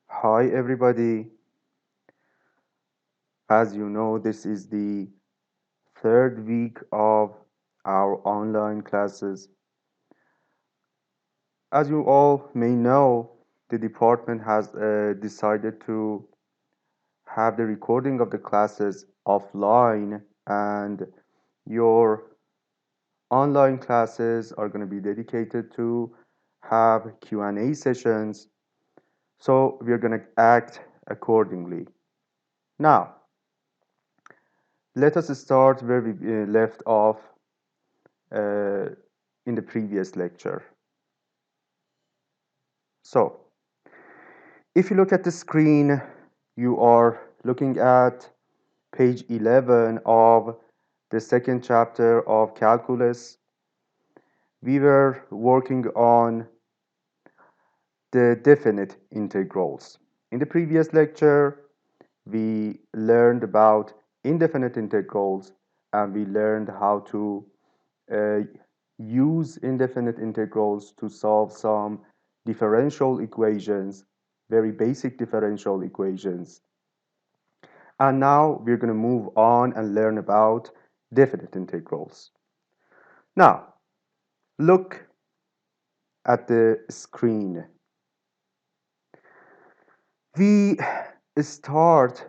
Hi, everybody. As you know, this is the third week of our online classes. As you all may know, the department has decided to have the recording of the classes offline, and your online classes are going to be dedicated to have Q&A sessions. So we're going to act accordingly. Now, let us start where we left off uh, in the previous lecture. So, if you look at the screen, you are looking at page 11 of the second chapter of calculus. We were working on the definite integrals. In the previous lecture, we learned about indefinite integrals and we learned how to uh, use indefinite integrals to solve some differential equations, very basic differential equations. And now we're going to move on and learn about definite integrals. Now, look at the screen. We start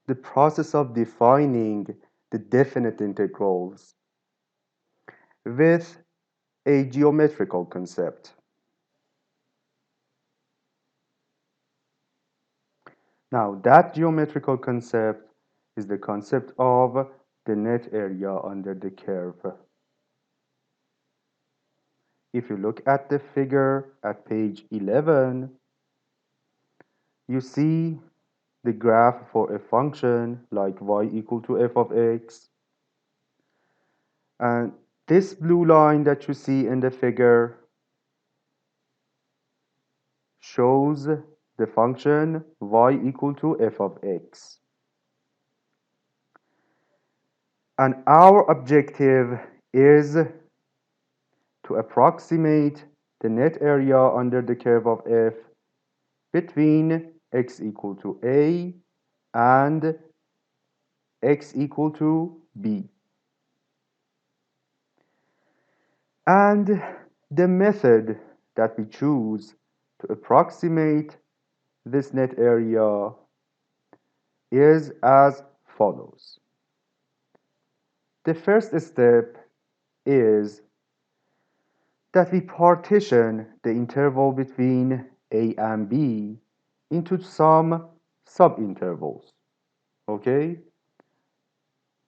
the process of defining the definite integrals with a geometrical concept. Now, that geometrical concept is the concept of the net area under the curve. If you look at the figure at page 11, you see the graph for a function like y equal to f of x. And this blue line that you see in the figure shows the function y equal to f of x. And our objective is to approximate the net area under the curve of f between x equal to a and x equal to b. And the method that we choose to approximate this net area is as follows. The first step is that we partition the interval between a and b into some subintervals. Okay?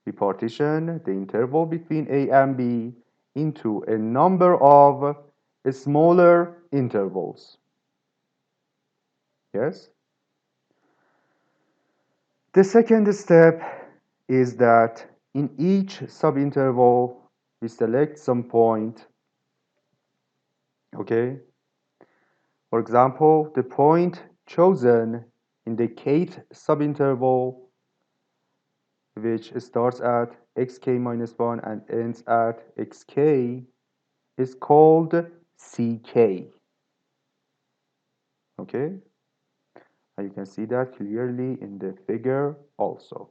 We partition the interval between a and b into a number of smaller intervals. Yes? The second step is that in each subinterval we select some point. Okay? For example, the point chosen in the kth subinterval, which starts at xk minus 1 and ends at xk, is called ck. Okay? And you can see that clearly in the figure also.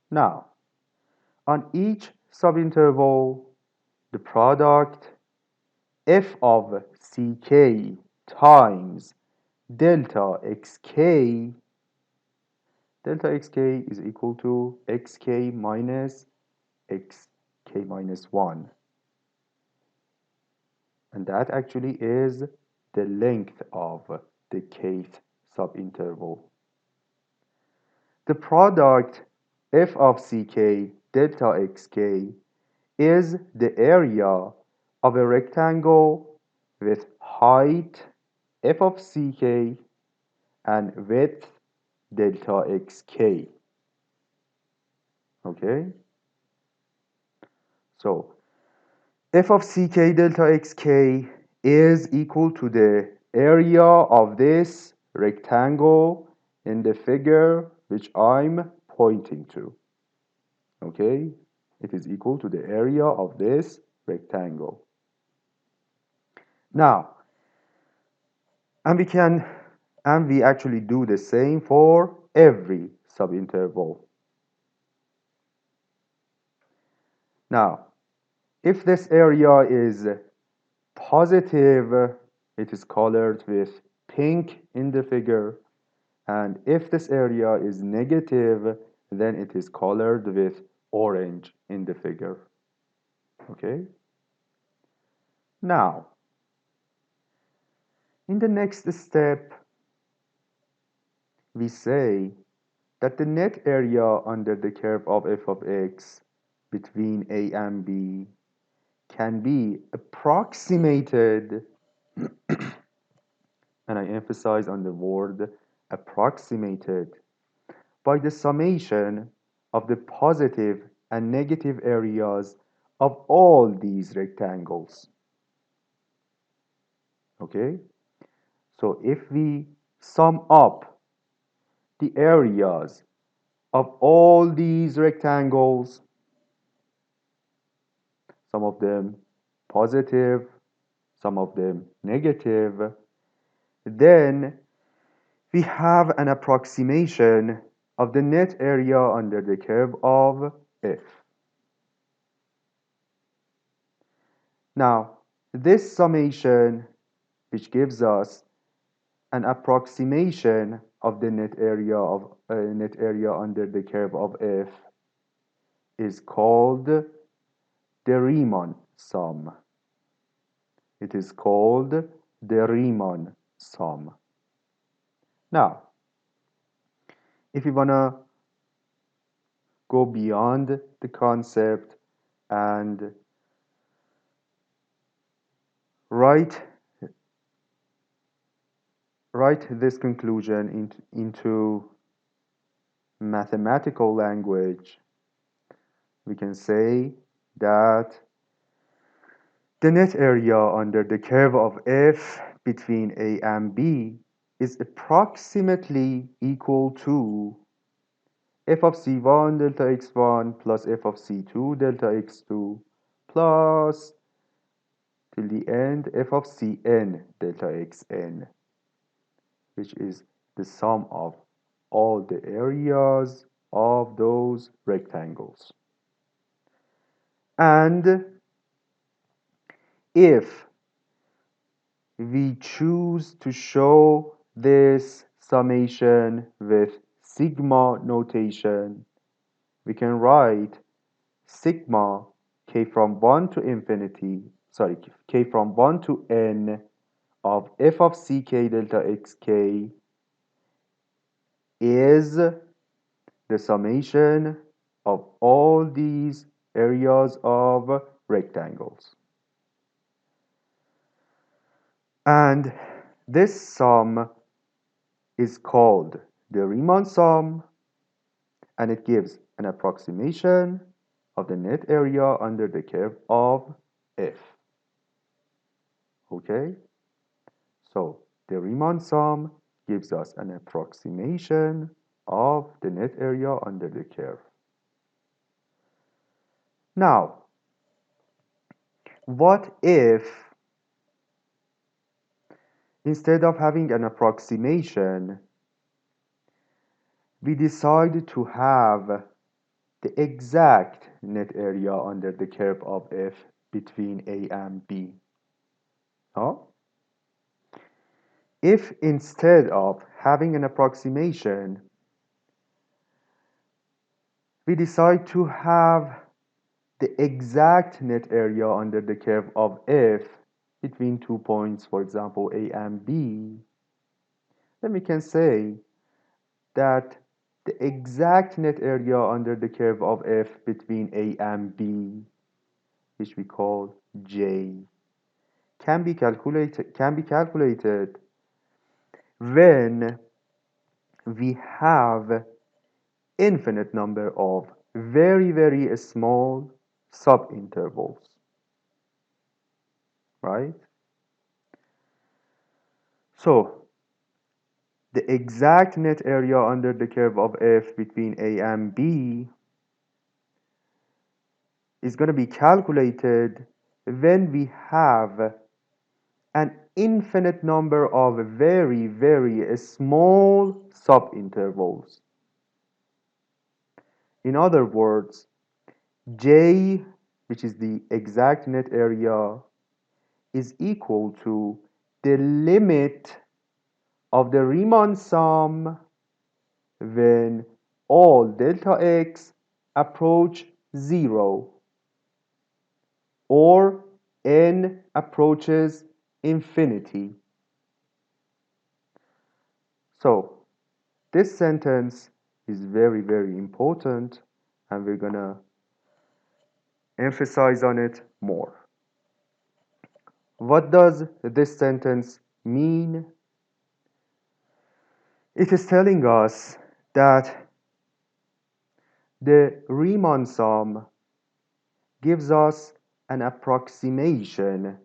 Now, on each subinterval, the product f of ck times delta xk, delta xk is equal to xk minus xk minus 1. And that actually is the length of the kth subinterval. The product f of ck delta xk is the area of a rectangle with height f of ck and width delta xk. Okay? So f of ck delta xk is equal to the area of this rectangle in the figure which I'm pointing to. Okay? It is equal to the area of this rectangle. Now, And we actually do the same for every subinterval. Now, if this area is positive, it is colored with pink in the figure. And if this area is negative, then it is colored with orange in the figure. Okay? Now, in the next step, we say that the net area under the curve of f of x between a and b can be approximated, and I emphasize on the word approximated, by the summation of the positive and negative areas of all these rectangles. Okay? So if we sum up the areas of all these rectangles, some of them positive, some of them negative, then we have an approximation of the net area under the curve of f. Now, this summation, which gives us an approximation of the net area under the curve of f, is called the Riemann sum. It is called the Riemann sum. Now, if you want to go beyond the concept and write this conclusion into mathematical language, we can say that the net area under the curve of f between a and b is approximately equal to f of c1 delta x1 plus f of c2 delta x2 plus till the end f of cn delta xn, which is the sum of all the areas of those rectangles. And if we choose to show this summation with sigma notation, we can write sigma k from 1 to infinity, k from 1 to n of f of ck delta xk is the summation of all these areas of rectangles. And this sum is called the Riemann sum, and it gives an approximation of the net area under the curve of f. Okay? So the Riemann sum gives us an approximation of the net area under the curve. Now, what if instead of having an approximation, we decide to have the exact net area under the curve of f between a and b? Huh? If instead of having an approximation, we decide to have the exact net area under the curve of f between 2 points, for example, a and b, then we can say that the exact net area under the curve of f between a and b, which we call j, can be calculated when we have infinite number of very, very small subintervals, right? So the exact net area under the curve of f between a and b is going to be calculated when we have an infinite number of very, very small subintervals. In other words, J, which is the exact net area, is equal to the limit of the Riemann sum when all delta x approach 0 or n approaches infinity. So this sentence is very, very important, and we're gonna emphasize on it more. What does this sentence mean? It is telling us that the Riemann sum gives us an approximation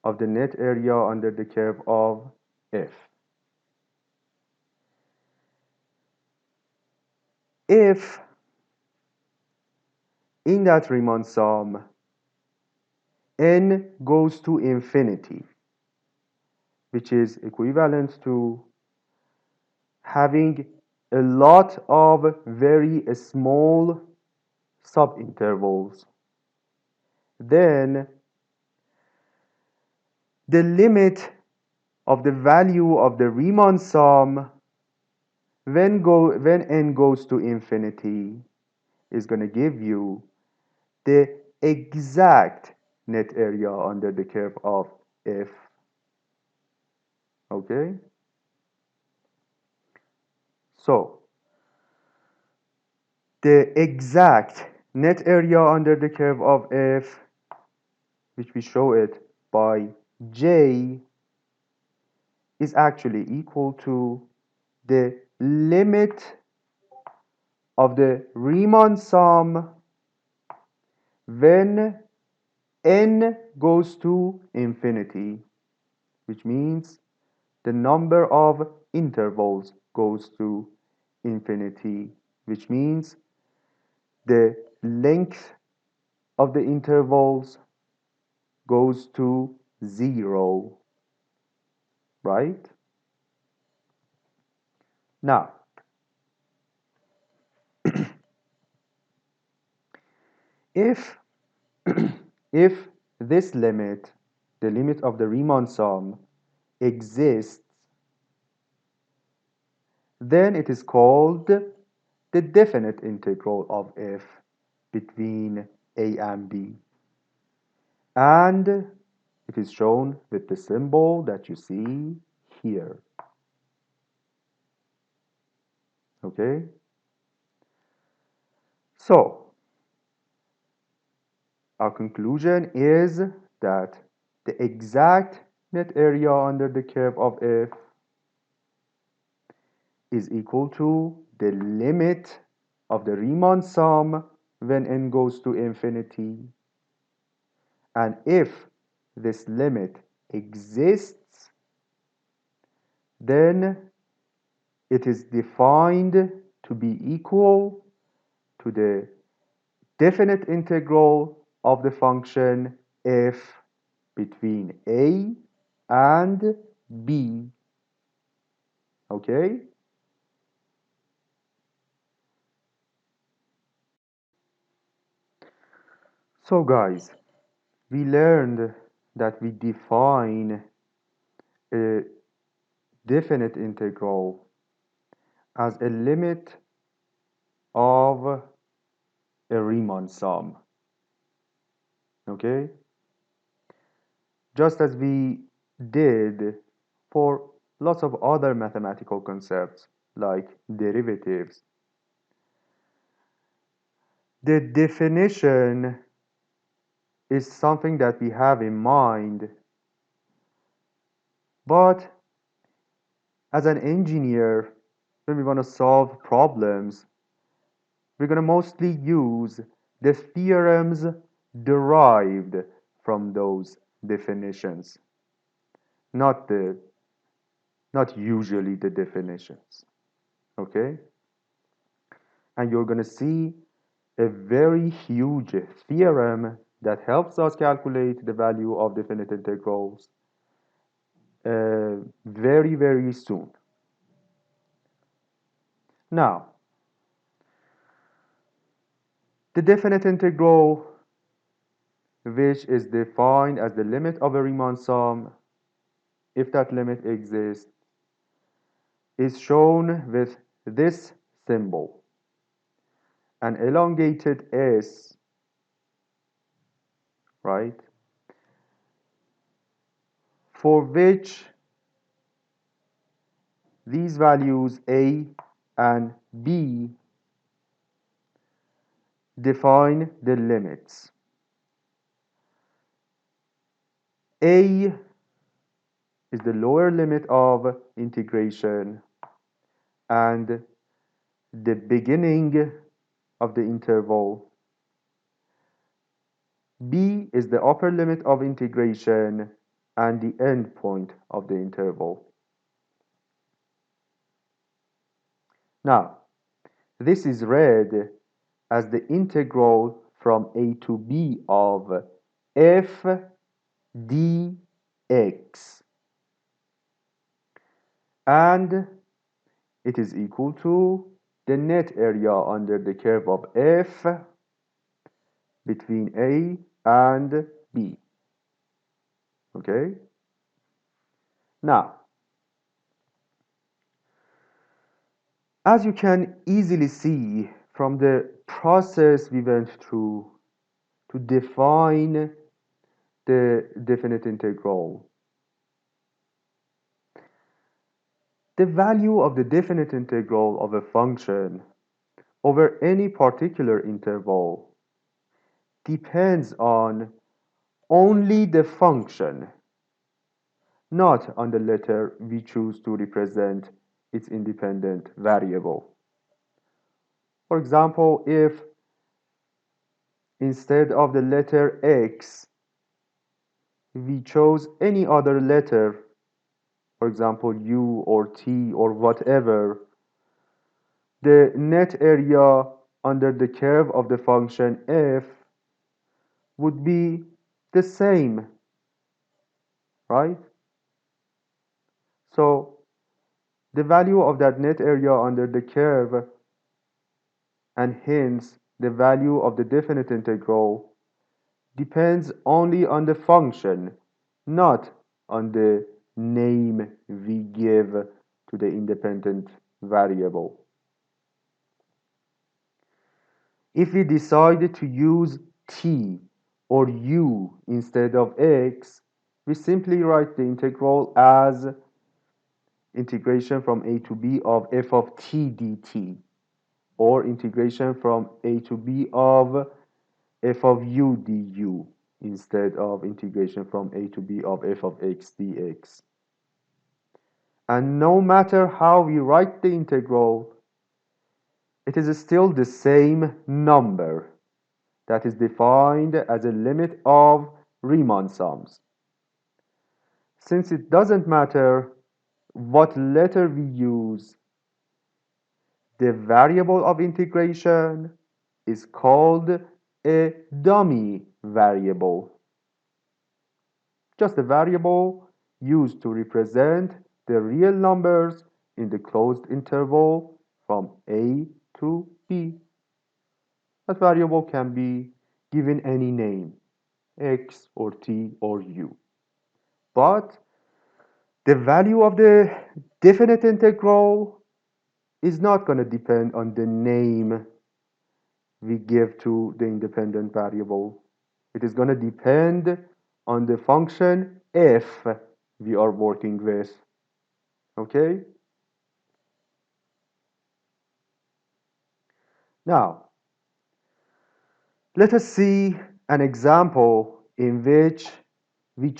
of the net area under the curve of f. If in that Riemann sum n goes to infinity, which is equivalent to having a lot of very small subintervals, then the limit of the value of the Riemann sum when n goes to infinity is going to give you the exact net area under the curve of f. Okay? So, the exact net area under the curve of f, which we show it by J, is actually equal to the limit of the Riemann sum when n goes to infinity, which means the number of intervals goes to infinity, which means the length of the intervals goes to 0, right? Now, if if this limit, the limit of the Riemann sum, exists, then it is called the definite integral of f between a and b. And it is shown with the symbol that you see here. Okay? So, our conclusion is that the exact net area under the curve of f is equal to the limit of the Riemann sum when n goes to infinity. And if this limit exists, then it is defined to be equal to the definite integral of the function f between a and b. Okay? So guys, we learned that we define a definite integral as a limit of a Riemann sum. Okay? Just as we did for lots of other mathematical concepts like derivatives. The definition is something that we have in mind, but as an engineer, when we want to solve problems, we're going to mostly use the theorems derived from those definitions, not usually the definitions. Okay? And you're going to see a very huge theorem that helps us calculate the value of definite integrals. very, very soon. Now, the definite integral, which is defined as the limit of a Riemann sum, if that limit exists, is shown with this symbol, an elongated S, right, for which these values A and B define the limits. A is the lower limit of integration and the beginning of the interval. B is the upper limit of integration and the end point of the interval. Now, this is read as the integral from a to b of f dx, and it is equal to the net area under the curve of f between a and b. Okay? Now, as you can easily see from the process we went through to define the definite integral, the value of the definite integral of a function over any particular interval depends on only the function, not on the letter we choose to represent its independent variable. For example, if instead of the letter x, we chose any other letter, for example, u or t or whatever, the net area under the curve of the function f would be the same, right? So the value of that net area under the curve, and hence the value of the definite integral, depends only on the function, not on the name we give to the independent variable. If we decide to use t or u instead of x, we simply write the integral as integration from a to b of f of t dt, or integration from a to b of f of u du, instead of integration from a to b of f of x dx. And no matter how we write the integral, it is still the same number that is defined as a limit of Riemann sums. Since it doesn't matter what letter we use, the variable of integration is called a dummy variable. Just a variable used to represent the real numbers in the closed interval from a to b. That variable can be given any name, x or t or u. But the value of the definite integral is not going to depend on the name we give to the independent variable. It is going to depend on the function f we are working with. Okay? Now, let us see an example in which we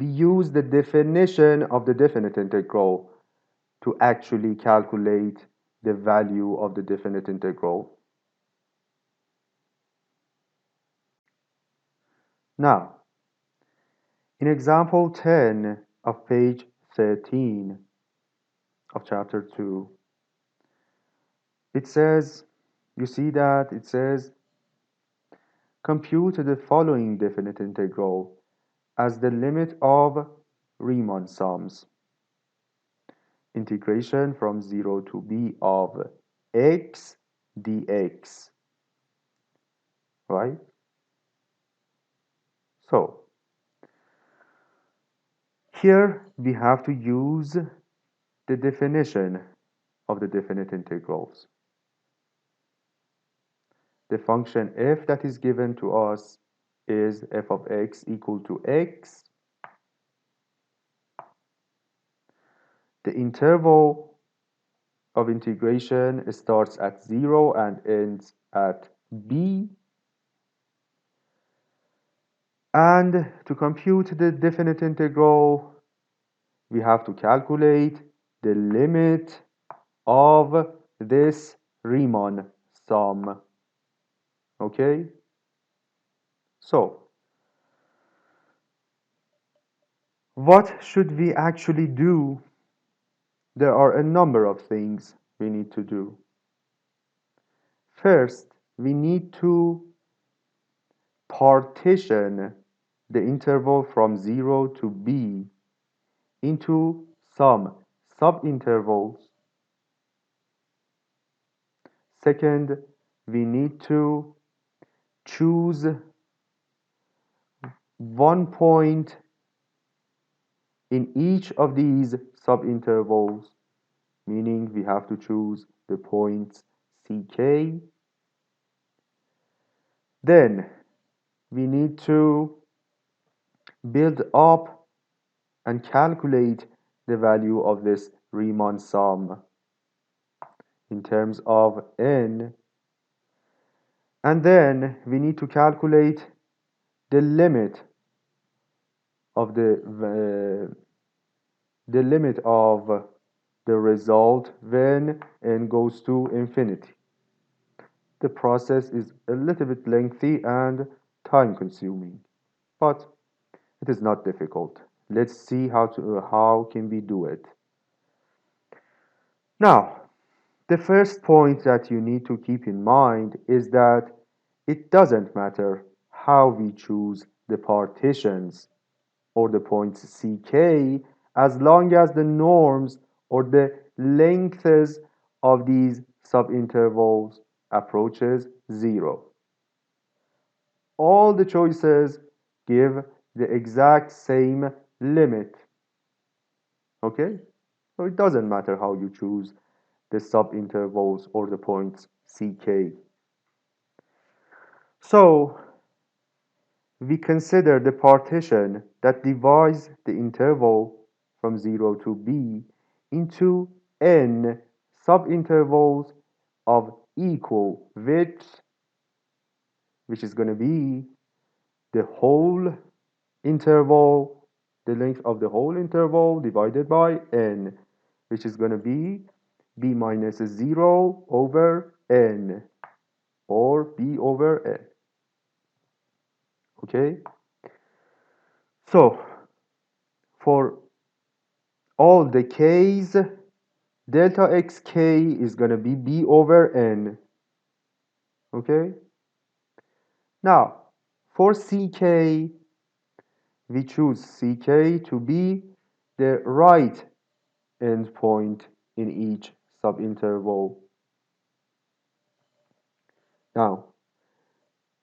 use the definition of the definite integral to actually calculate the value of the definite integral. Now, in example 10 of page 13 of chapter 2, it says, you see that it says, compute the following definite integral as the limit of Riemann sums. Integration from 0 to b of x dx, right? So here we have to use the definition of the definite integrals. The function f that is given to us is f of x equal to x. The interval of integration starts at 0 and ends at b. And to compute the definite integral, we have to calculate the limit of this Riemann sum. Okay? So, what should we actually do? There are a number of things we need to do. First, we need to partition the interval from 0 to b into some subintervals. Second, we need to choose one point in each of these subintervals, meaning we have to choose the points ck. Then we need to build up and calculate the value of this Riemann sum in terms of n. And then we need to calculate the limit of the limit of the result when n goes to infinity. The process is a little bit lengthy and time consuming, but it is not difficult. Let's see how can we do it. Now, the first point that you need to keep in mind is that it doesn't matter how we choose the partitions or the points ck as long as the norms or the lengths of these subintervals approaches 0. All the choices give the exact same limit. Okay? So it doesn't matter how you choose the subintervals or the points ck. So we consider the partition that divides the interval from 0 to b into n subintervals of equal width, which is going to be the whole interval, the length of the whole interval divided by n, which is going to be b minus 0 over n, or b over n. Okay? So, for all the k's, delta xk is going to be b over n. Okay? Now, for ck, we choose ck to be the right endpoint in each subinterval. Now,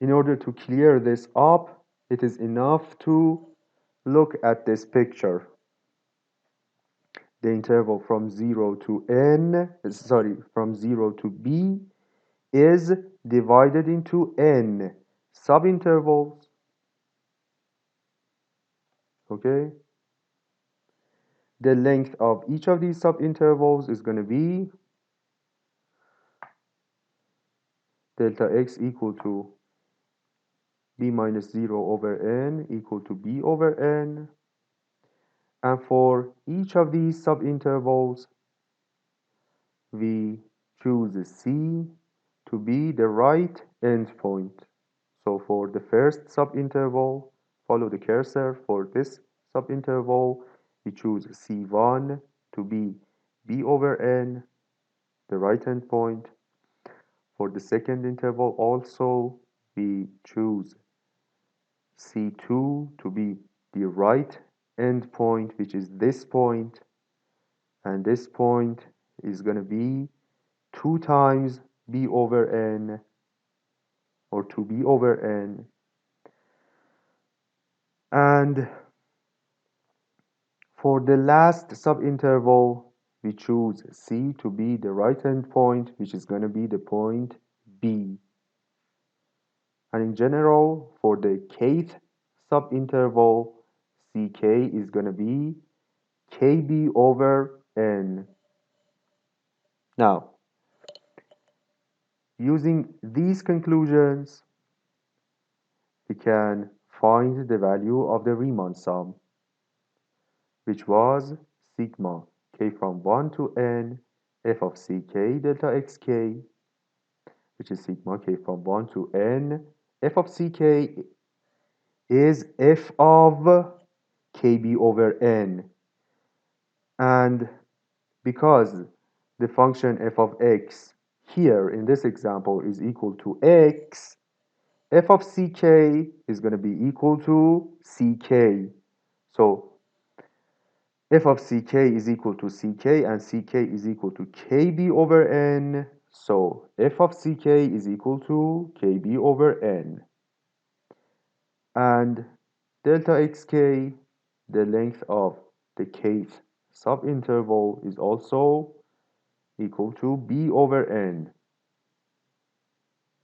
in order to clear this up, it is enough to look at this picture. The interval from 0 to from 0 to b is divided into n subintervals. Okay? The length of each of these subintervals is going to be delta x equal to b minus 0 over n equal to b over n. And for each of these subintervals, we choose C to be the right endpoint. So for the first subinterval, follow the cursor. For this subinterval, we choose C1 to be b over n, the right endpoint. For the second interval also, we choose C2 to be the right endpoint, which is this point, and this point is going to be 2 times b over n, or 2b over n. And for the last subinterval, we choose C to be the right hand point, which is going to be the point B. And in general, for the kth subinterval, CK is going to be KB over N. Now, using these conclusions, we can find the value of the Riemann sum, which was sigma k from 1 to n f of ck delta xk, which is sigma k from 1 to n f of ck is f of kb over n. And because the function f of x here in this example is equal to x, f of ck is going to be equal to ck. So f of ck is equal to ck, and ck is equal to kb over n. So f of ck is equal to kb over n. And delta xk, the length of the kth subinterval, is also equal to b over n.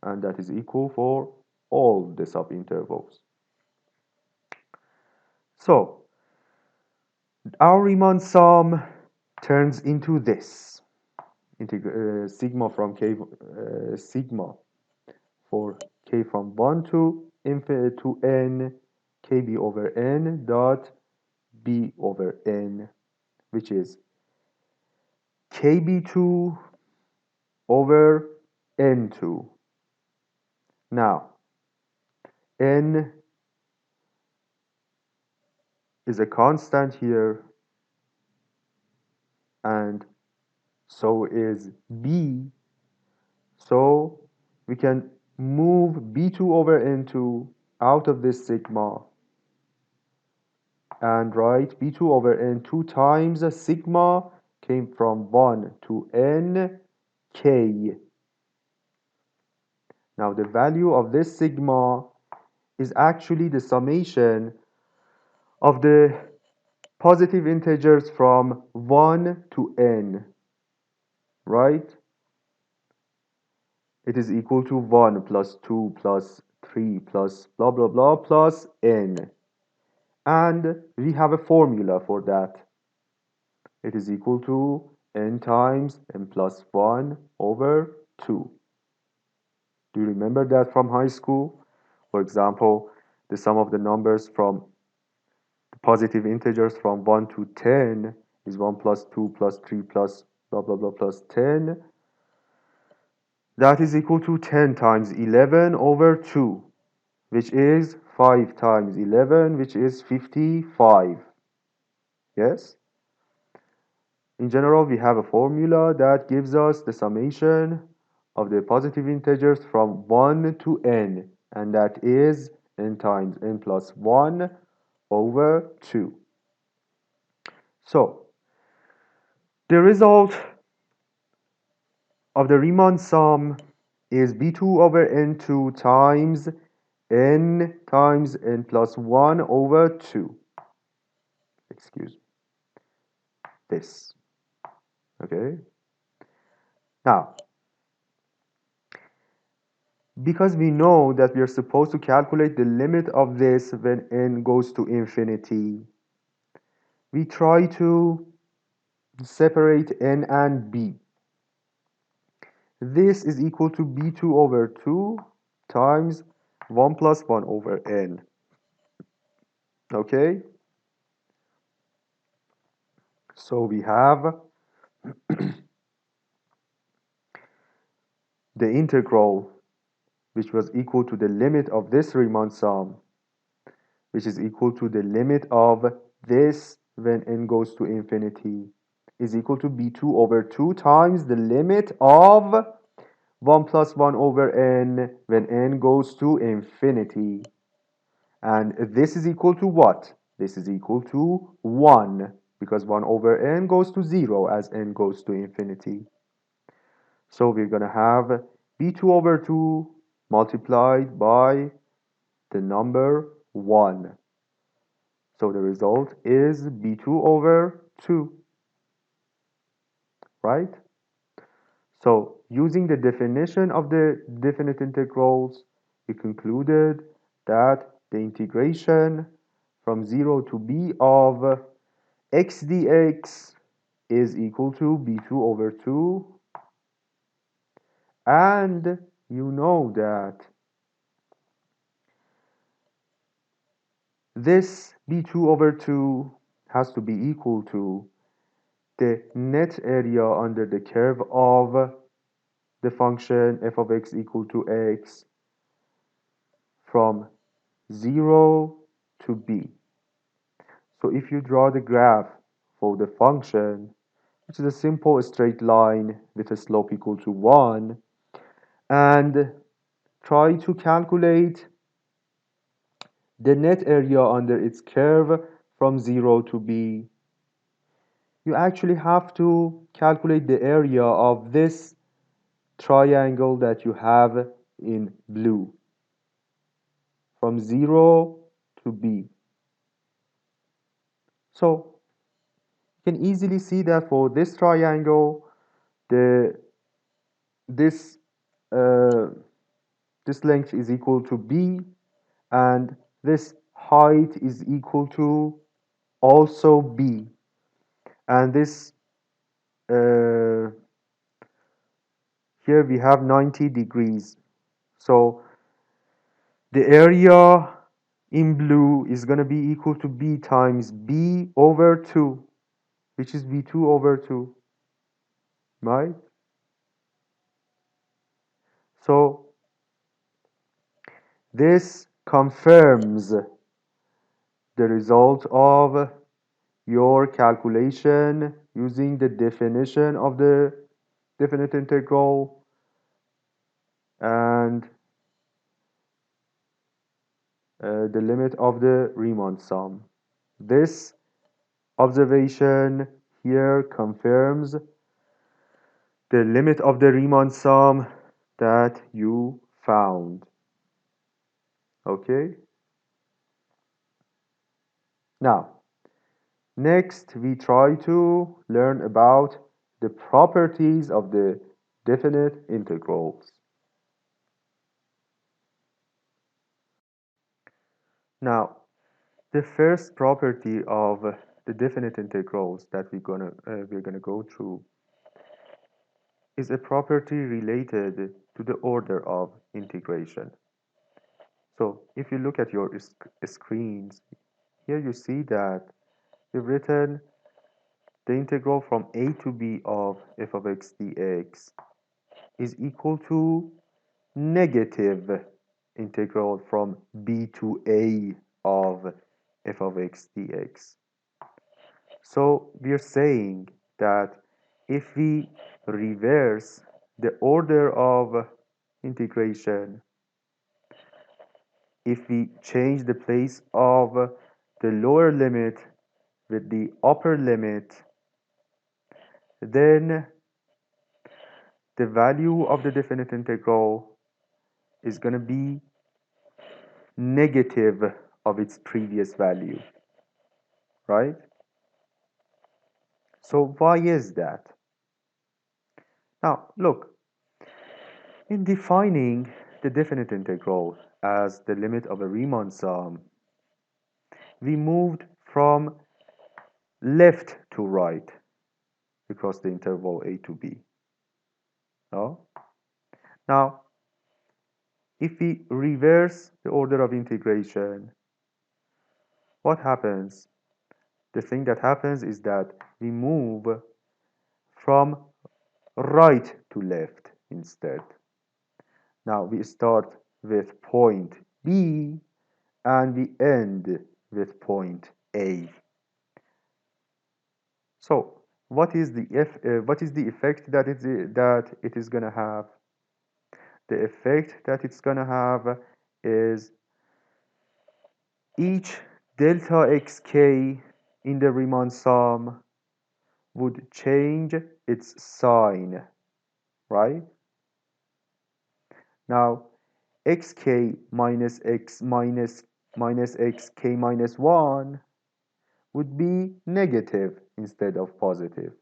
And that is equal for all the subintervals. So our Riemann sum turns into this. Sigma from k, sigma for k from 1 to infinity to n, kb over n dot b over n, which is kb2 over n2. Now, n is a constant here, and so is b. So we can move b2 over n2 out of this sigma and write b2 over n2 times sigma came from 1 to n k. Now the value of this sigma is actually the summation of the positive integers from 1 to n, right? It is equal to 1 plus 2 plus 3 plus blah blah blah plus n. And we have a formula for that. It is equal to n times n plus 1 over 2. Do you remember that from high school? For example, the sum of the numbers from the positive integers from 1 to 10 is 1 plus 2 plus 3 plus blah blah blah plus 10. That is equal to 10 times 11 over 2, which is 5 times 11, which is 55. Yes? In general, we have a formula that gives us the summation of the positive integers from 1 to n, and that is n times n plus 1 over 2. So, the result of the Riemann sum is b2 over n2 times n plus 1 over 2. Excuse me. This. Okay? Now, because we know that we are supposed to calculate the limit of this when n goes to infinity, we try to separate n and b. This is equal to b2 over 2 times 1 plus 1 over n. Okay? So we have the integral, which was equal to the limit of this Riemann sum, which is equal to the limit of this when n goes to infinity, is equal to b2 over 2 times the limit of 1 plus 1 over n when n goes to infinity. And this is equal to what? This is equal to 1 because 1 over n goes to 0 as n goes to infinity. So we're going to have b2 over 2 multiplied by the number 1. So the result is b2 over 2, right? So using the definition of the definite integrals, we concluded that the integration from 0 to b of x dx is equal to b2 over 2, and you know that this b2 over 2 has to be equal to the net area under the curve of the function f of x equal to x from 0 to b. So if you draw the graph for the function, which is a simple straight line with a slope equal to 1, and try to calculate the net area under its curve from 0 to b, you actually have to calculate the area of this triangle that you have in blue from 0 to b. So you can easily see that for this triangle, the this uh, this length is equal to b, and this height is equal to also b, and this uh, here we have 90 degrees. So the area in blue is going to be equal to b times b over 2, which is b2 over 2, right? So this confirms the result of your calculation using the definition of the definite integral and the limit of the Riemann sum. This observation here confirms the limit of the Riemann sum that you found. Okay? Now, next we try to learn about the properties of the definite integrals. Now, the first property of the definite integrals that we're gonna go through is a property related to the order of integration. So if you look at your screens, here you see that we've written the integral from a to b of f of x dx is equal to negative integral from b to a of f of x dx. So we are saying that if we reverse the order of integration, if we change the place of the lower limit with the upper limit, then the value of the definite integral is going to be negative of its previous value, right? So why is that? Now, look, in defining the definite integral as the limit of a Riemann sum, we moved from left to right across the interval a to b. No? Now, if we reverse the order of integration, what happens? The thing that happens is that we move from right to left instead. Now we start with point B and we end with point A. So what is the effect that it is going to have? The effect that it's going to have is each delta xk in the Riemann sum would change its sign, right? Now, xk minus x minus xk minus 1 would be negative instead of positive.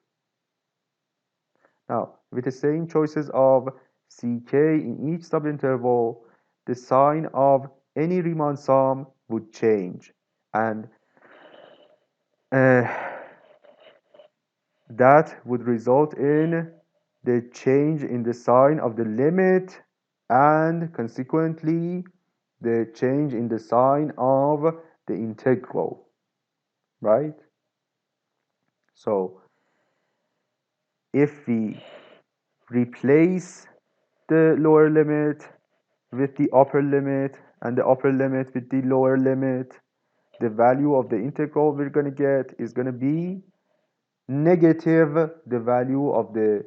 Now, with the same choices of ck in each subinterval, the sign of any Riemann sum would change, and uh, that would result in the change in the sign of the limit and consequently the change in the sign of the integral, right? So if we replace the lower limit with the upper limit and the upper limit with the lower limit, the value of the integral we're going to get is going to be negative the value of the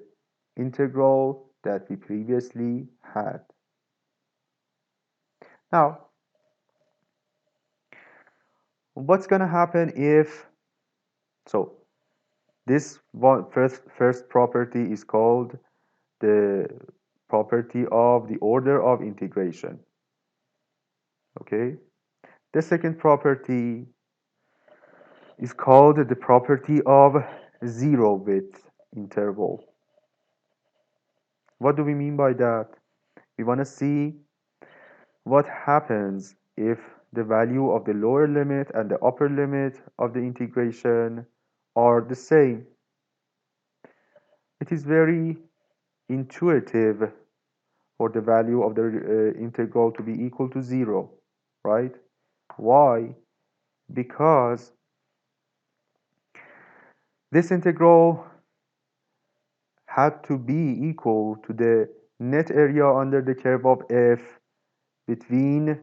integral that we previously had. Now, what's going to happen if, so this one first property is called the property of the order of integration, okay? The second property is called the property of zero width interval. What do we mean by that? We want to see what happens if the value of the lower limit and the upper limit of the integration are the same. It is very intuitive for the value of the integral to be equal to zero, right? Why? Because this integral had to be equal to the net area under the curve of f between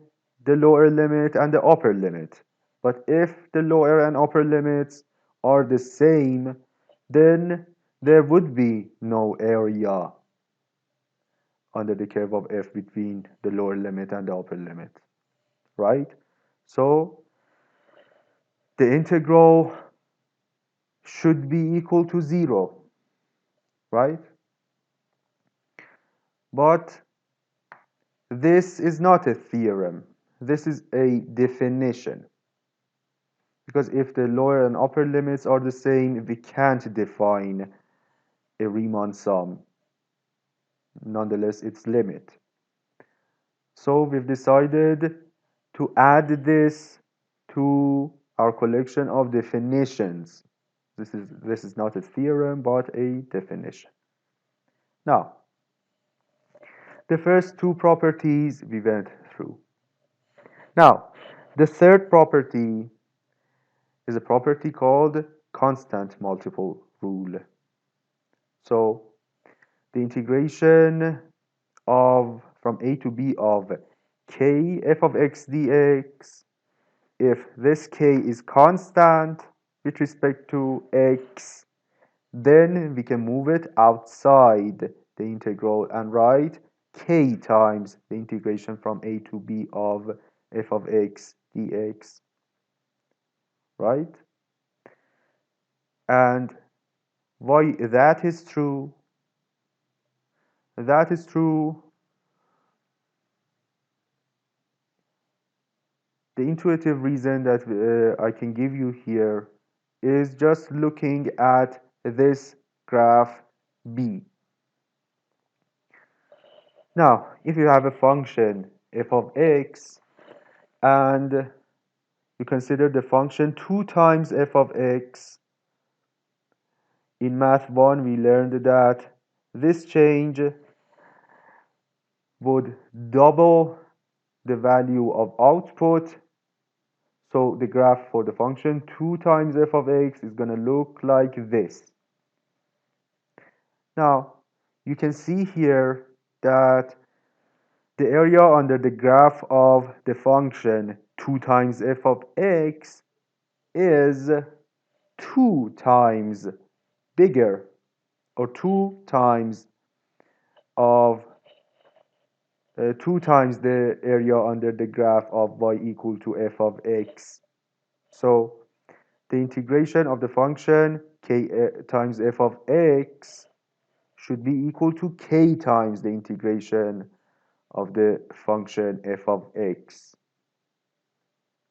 the lower limit and the upper limit. But if the lower and upper limits are the same, then there would be no area under the curve of f between the lower limit and the upper limit, right? So the integral should be equal to zero, right? But this is not a theorem. This is a definition. Because if the lower and upper limits are the same, we can't define a Riemann sum, nonetheless its limit. So we've decided to add this to our collection of definitions. This is not a theorem, but a definition. Now, the first two properties we went through. Now, the third property is a property called constant multiple rule. So the integration of from a to b of k f of x dx, if this k is constant with respect to x, then we can move it outside the integral and write k times the integration from a to b of f of x dx, right? And why that is true? That is true. The intuitive reason that I can give you here is just looking at this graph B. Now, if you have a function f of x and you consider the function 2 times f of x, in math 1 we learned that this change would double the value of output. So the graph for the function 2 times f of x is going to look like this. Now, you can see here that the area under the graph of the function 2 times f of x is 2 times bigger, or 2 times of 2 times the area under the graph of y equal to f of x. So the integration of the function k times f of x should be equal to k times the integration of the function f of x,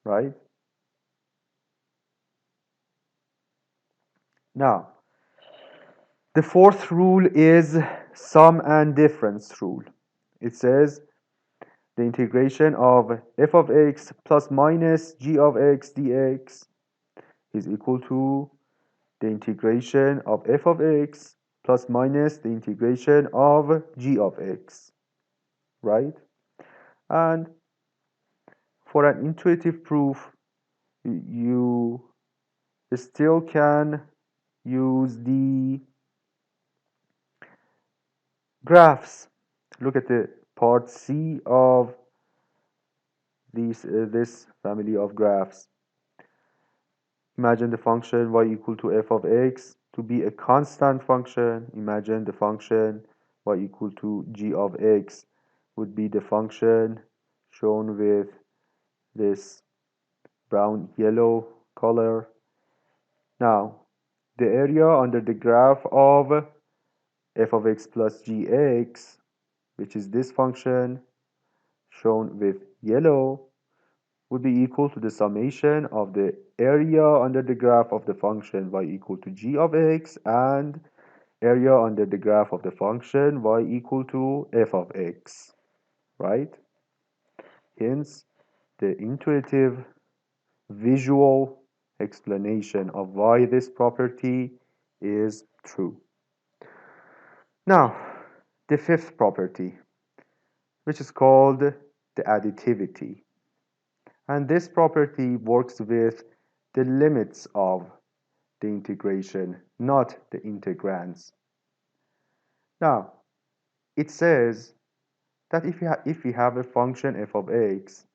right? Now, the fourth rule is sum and difference rule. It says the integration of f of x plus minus g of x dx is equal to the integration of f of x plus minus the integration of g of x, right? And for an intuitive proof, you still can use the graphs. Look at the part C of this family of graphs. Imagine the function y equal to f of x to be a constant function. Imagine the function y equal to g of x would be the function shown with this brown yellow color. Now, the area under the graph of f of x plus gx, which is this function shown with yellow, would be equal to the summation of the area under the graph of the function y equal to g of x and area under the graph of the function y equal to f of x, right? Hence, the intuitive visual explanation of why this property is true. Now, the fifth property, which is called the additivity. And this property works with the limits of the integration, not the integrands. Now, it says that if we have a function f of x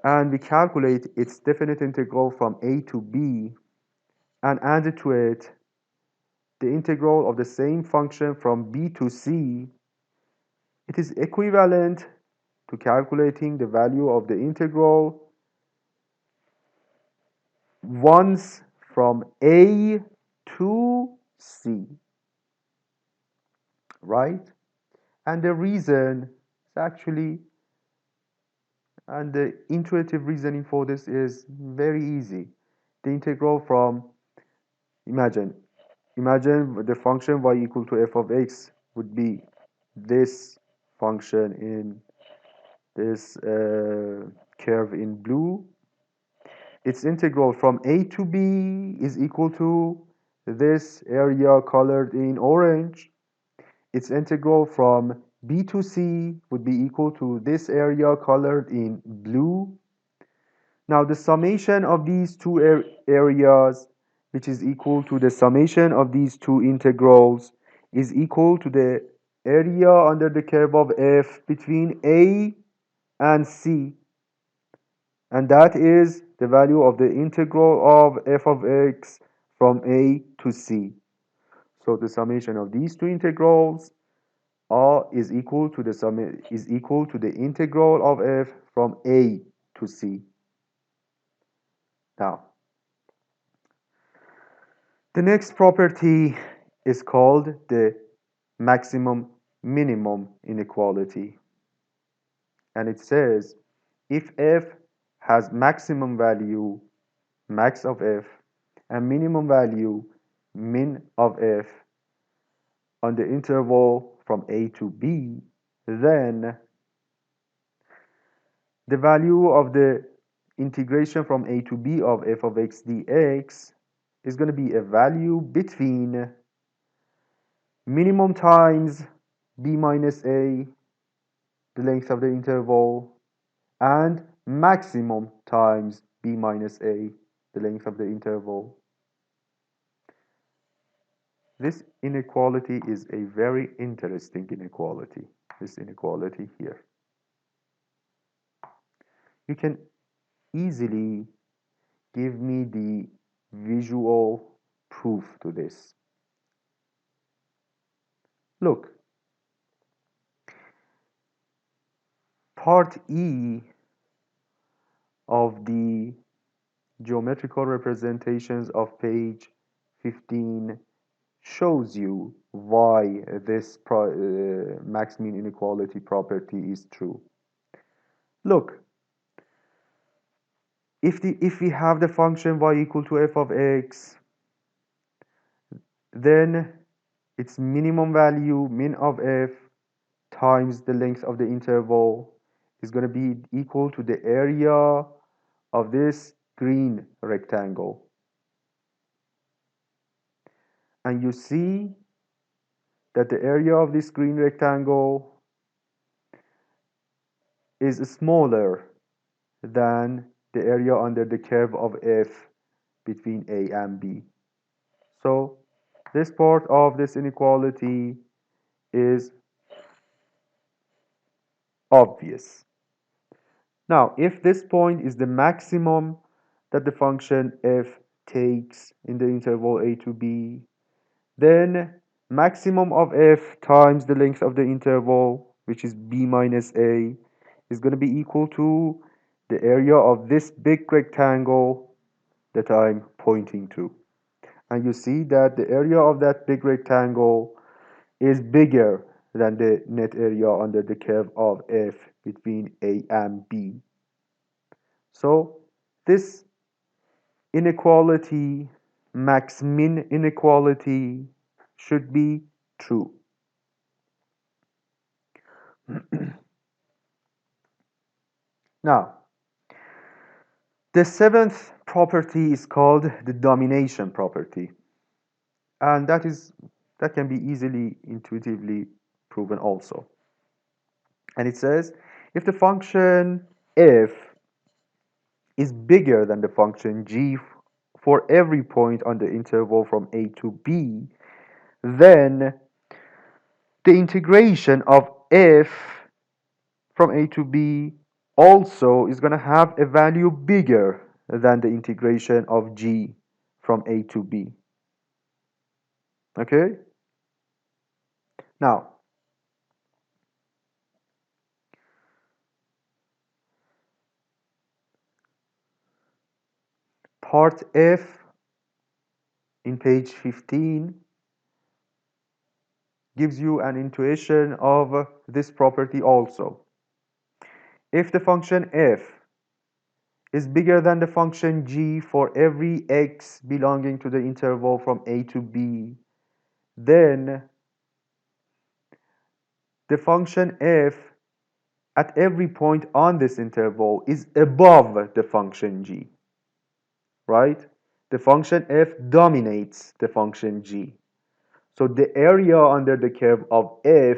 and we calculate its definite integral from a to b and add to it the integral of the same function from b to c, it is equivalent to calculating the value of the integral once from a to c, right? And the reason is actually, and the intuitive reasoning for this is very easy. The integral from, imagine, imagine the function y equal to f of x would be this function in this curve in blue. Its integral from a to b is equal to this area colored in orange. Its integral from b to c would be equal to this area colored in blue. Now the summation of these two areas, which is equal to the summation of these two integrals, is equal to the area under the curve of f between a and c. And that is the value of the integral of f of x from a to c. So the summation of these two integrals is equal to the integral of f from a to c. Now, the next property is called the maximum minimum inequality. And it says if f has maximum value max of f and minimum value min of f on the interval from a to b, then the value of the integration from a to b of f of x dx is going to be a value between minimum times b minus a, the length of the interval, and maximum times b minus a, the length of the interval. This inequality is a very interesting inequality, this inequality here. You can easily give me the visual proof to this. Look, part E of the geometrical representations of page 15 shows you why this max-mean inequality property is true. Look, if we have the function y equal to f of x, then its minimum value, min of f, times the length of the interval is going to be equal to the area of this green rectangle. And you see that the area of this green rectangle is smaller than the area under the curve of f between a and b. So this part of this inequality is obvious. Now, if this point is the maximum that the function f takes in the interval a to b, then maximum of f times the length of the interval, which is b minus a, is going to be equal to the area of this big rectangle that I'm pointing to. And you see that the area of that big rectangle is bigger than the net area under the curve of f between a and b. So this inequality, max-min inequality, should be true. Now, the seventh property is called the domination property, and that can be easily intuitively proven also. And it says if the function f is bigger than the function g for every point on the interval from a to b, then the integration of f from a to b also is going to have a value bigger than the integration of g from a to b. Okay? Now, part F in page 15 gives you an intuition of this property also. If the function f is bigger than the function g for every x belonging to the interval from a to b, then the function f at every point on this interval is above the function g, right? The function f dominates the function g. So the area under the curve of f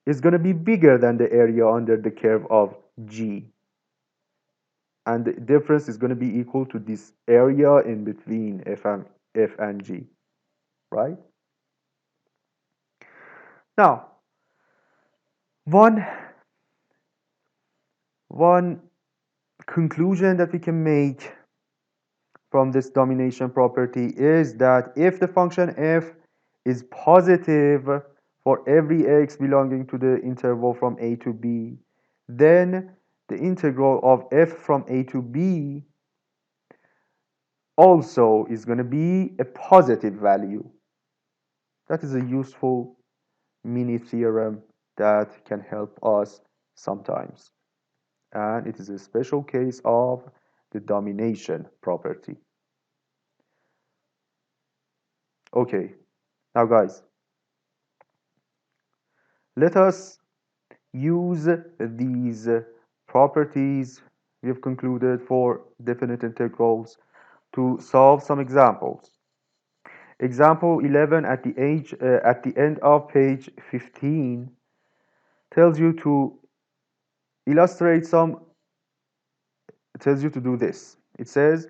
is going to be bigger than the area under the curve of g. And the difference is going to be equal to this area in between f and g, right? Now, one conclusion that we can make from this domination property is that if the function f is positive for every x belonging to the interval from a to b, then the integral of f from a to b also is going to be a positive value. That is a useful mini theorem that can help us sometimes. And it is a special case of the domination property. Okay, now guys, let us use these properties we have concluded for definite integrals to solve some examples. Example 11 at the end of page 15 tells you to illustrate some. It tells you to do this. It says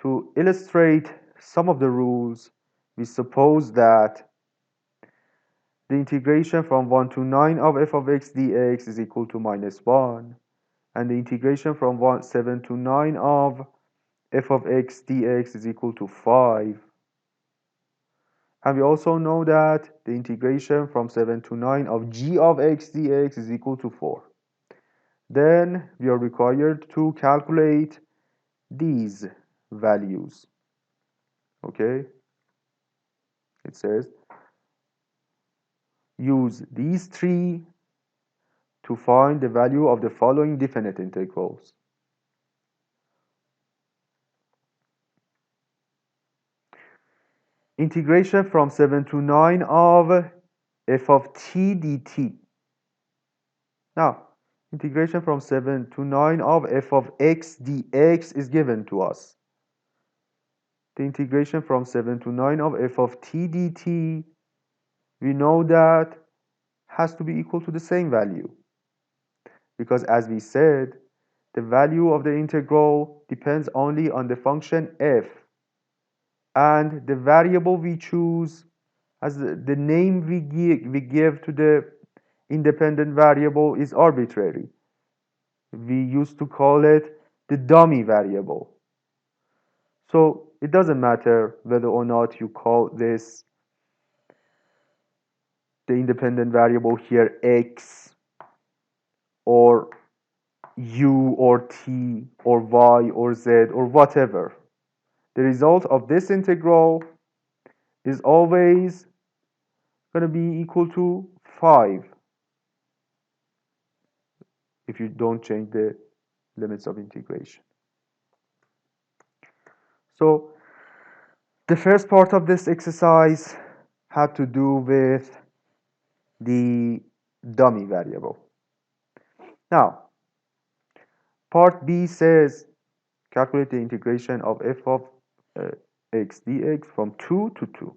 to illustrate some of the rules, we suppose that the integration from 1 to 9 of f of x dx is equal to minus 1, and the integration from 7 to 9 of f of x dx is equal to 5. And we also know that the integration from 7 to 9 of g of x dx is equal to 4. Then we are required to calculate these values. Okay, it says use these three to find the value of the following definite integrals. Integration from 7 to 9 of f of t dt. Now, integration from 7 to 9 of f of x dx is given to us. The integration from 7 to 9 of f of t dt, we know that has to be equal to the same value. Because as we said, the value of the integral depends only on the function f, and the variable we choose as the name we give to the independent variable is arbitrary. We used to call it the dummy variable. So it doesn't matter whether or not you call this the independent variable here x or u or t or y or z or whatever. The result of this integral is always going to be equal to 5 if you don't change the limits of integration. So the first part of this exercise had to do with the dummy variable. Now, part B says calculate the integration of f of x dx from 2 to 2.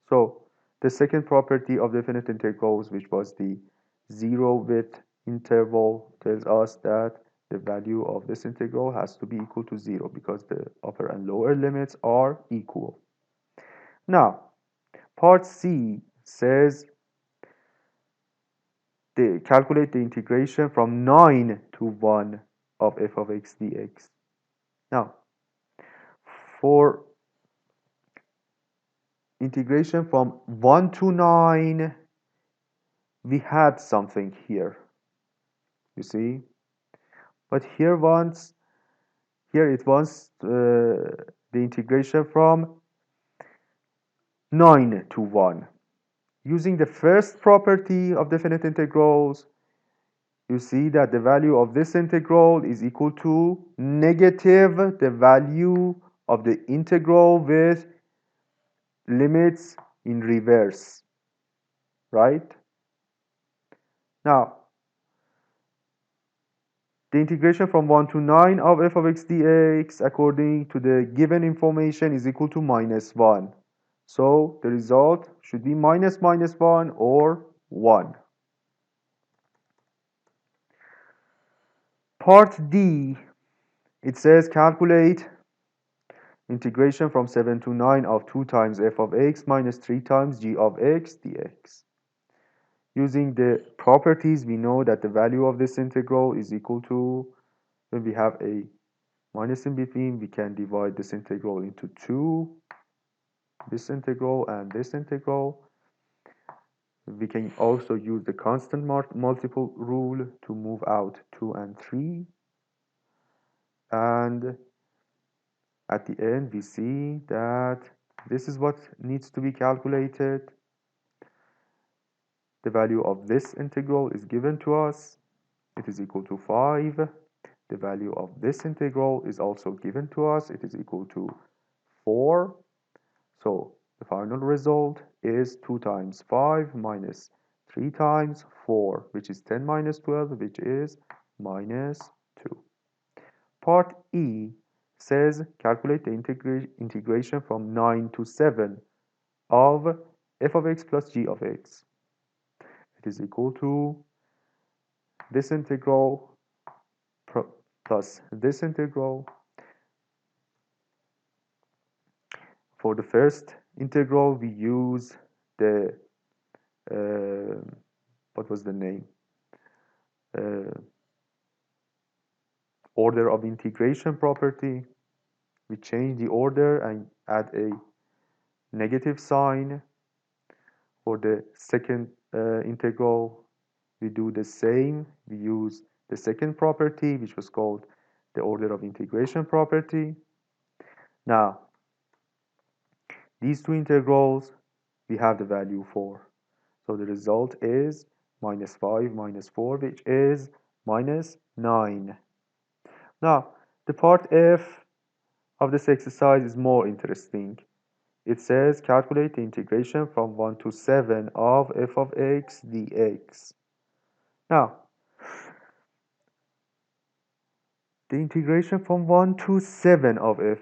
So the second property of definite integrals, which was the zero width interval, tells us that the value of this integral has to be equal to 0 because the upper and lower limits are equal. Now, part C says calculate the integration from 9 to 1 of f of x dx. Now, for integration from 1 to 9, we had something here, you see, but here it wants the integration from 9 to 1. Using the first property of definite integrals, you see that the value of this integral is equal to negative the value of the integral with limits in reverse, right? Now, the integration from 1 to 9 of f of x dx according to the given information is equal to minus 1. So the result should be minus minus 1 or 1. Part D, it says calculate integration from 7 to 9 of 2 times f of x minus 3 times g of x dx. Using the properties, we know that the value of this integral is equal to, when we have a minus in between, we can divide this integral into 2, this integral and this integral. We can also use the constant multiple rule to move out 2 and 3. And at the end, we see that this is what needs to be calculated. The value of this integral is given to us. It is equal to 5. The value of this integral is also given to us. It is equal to 4. So the final result is 2 times 5 minus 3 times 4, which is 10 minus 12, which is minus 2. Part E says calculate the integration from 9 to 7 of f of x plus g of x. It is equal to this integral plus this integral. For the first integral, we use the what was the name? Order of integration property. We change the order and add a negative sign. For the second integral, we do the same. We use the second property, which was called the order of integration property. Now, these two integrals, we have the value for. So the result is minus 5 minus 4, which is minus 9. Now, the part F of this exercise is more interesting. It says calculate the integration from 1 to 7 of f of x dx. Now, the integration from 1 to 7 of f.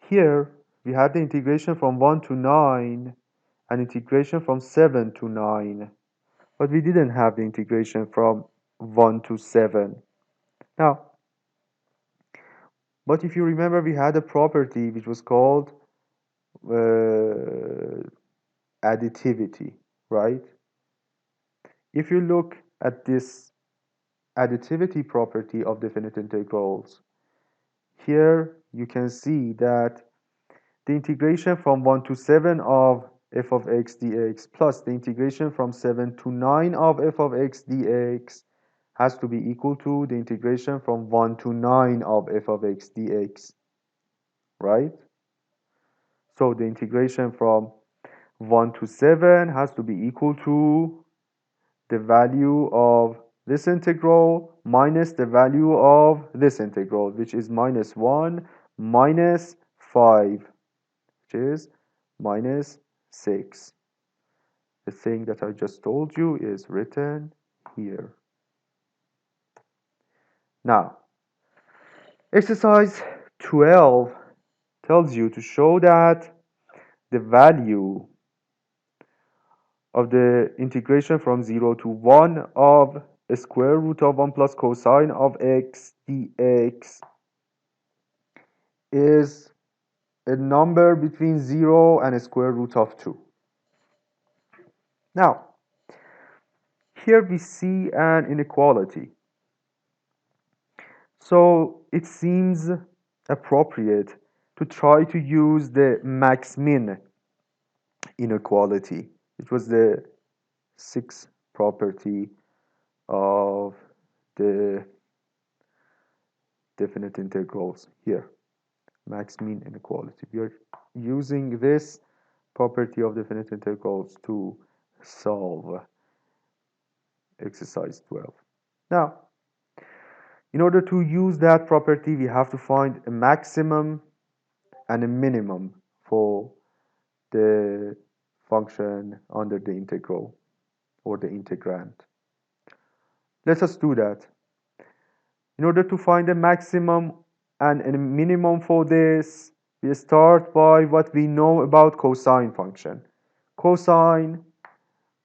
Here, we had the integration from 1 to 9 and integration from 7 to 9. But we didn't have the integration from 1 to 7. Now, but if you remember, we had a property which was called additivity, right? If you look at this additivity property of definite integrals, here you can see that the integration from 1 to 7 of f of x dx plus the integration from 7 to 9 of f of x dx has to be equal to the integration from 1 to 9 of f of x dx, right? So the integration from 1 to 7 has to be equal to the value of this integral minus the value of this integral, which is minus 1 minus 5, which is minus 6. The thing that I just told you is written here. Now, exercise 12 tells you to show that the value of the integration from 0 to 1 of a square root of 1 plus cosine of x dx is a number between 0 and a square root of 2. Now, here we see an inequality. So it seems appropriate to try to use the max-min inequality. It was the sixth property of the definite integrals here, max-min inequality. We are using this property of definite integrals to solve exercise 12. Now, in order to use that property, we have to find a maximum and a minimum for the function under the integral or the integrand. Let us do that. In order to find a maximum and a minimum for this, we start by what we know about cosine function. Cosine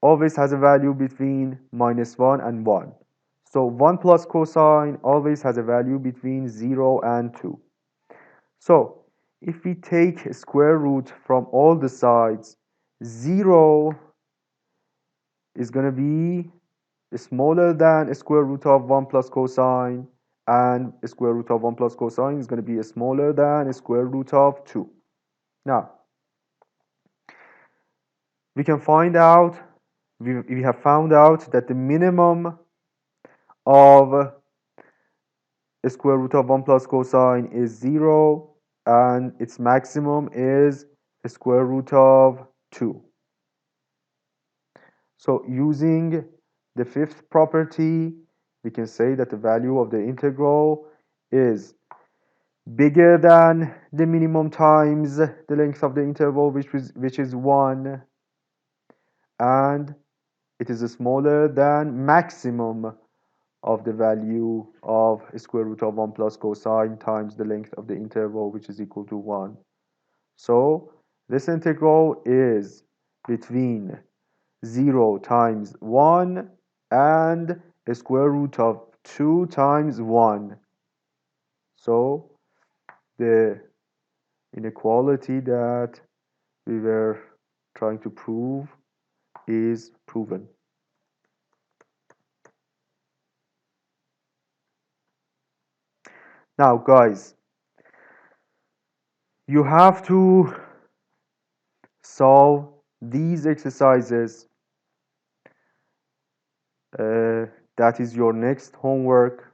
always has a value between minus 1 and 1. So 1 plus cosine always has a value between 0 and 2. So if we take a square root from all the sides, 0 is going to be smaller than a square root of 1 plus cosine, and a square root of 1 plus cosine is going to be smaller than a square root of 2. Now, we can find out, we have found out that the minimum of a square root of 1 plus cosine is 0, and its maximum is a square root of 2. So using the fifth property, we can say that the value of the integral is bigger than the minimum times the length of the interval, which is 1, and it is smaller than maximum of the value of a square root of 1 plus cosine times the length of the interval, which is equal to 1. So this integral is between 0 times 1 and a square root of 2 times 1. So the inequality that we were trying to prove is proven. Now, guys, you have to solve these exercises. That is your next homework.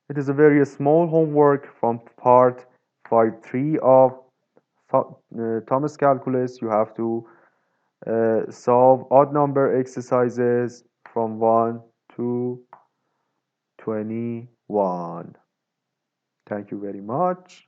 It is a very small homework from part 5.3 of Thomas Calculus. You have to solve odd number exercises from 1 to 21. Thank you very much.